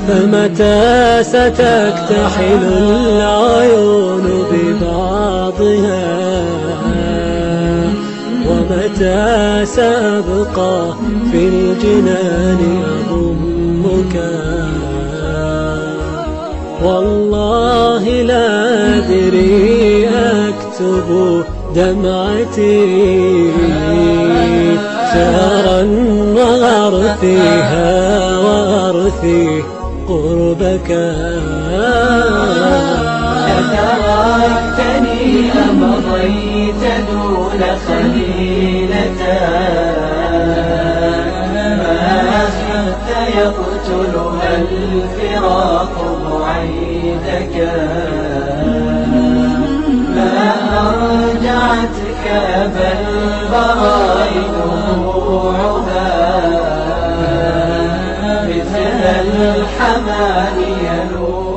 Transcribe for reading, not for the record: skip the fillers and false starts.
فمتى ستكتحل العيون ببعضها، ومتى سأبقى في الجنان أضمك. والله لا أدري أكتب دمعتي شهرا وأرثيها وأرثي قربك. تركتني أمضيت دون خليلة، ما خفت يقتلها الفراق بعيدك. ما أرجعتك بل برائد دموعها، مثل الحمام يلوح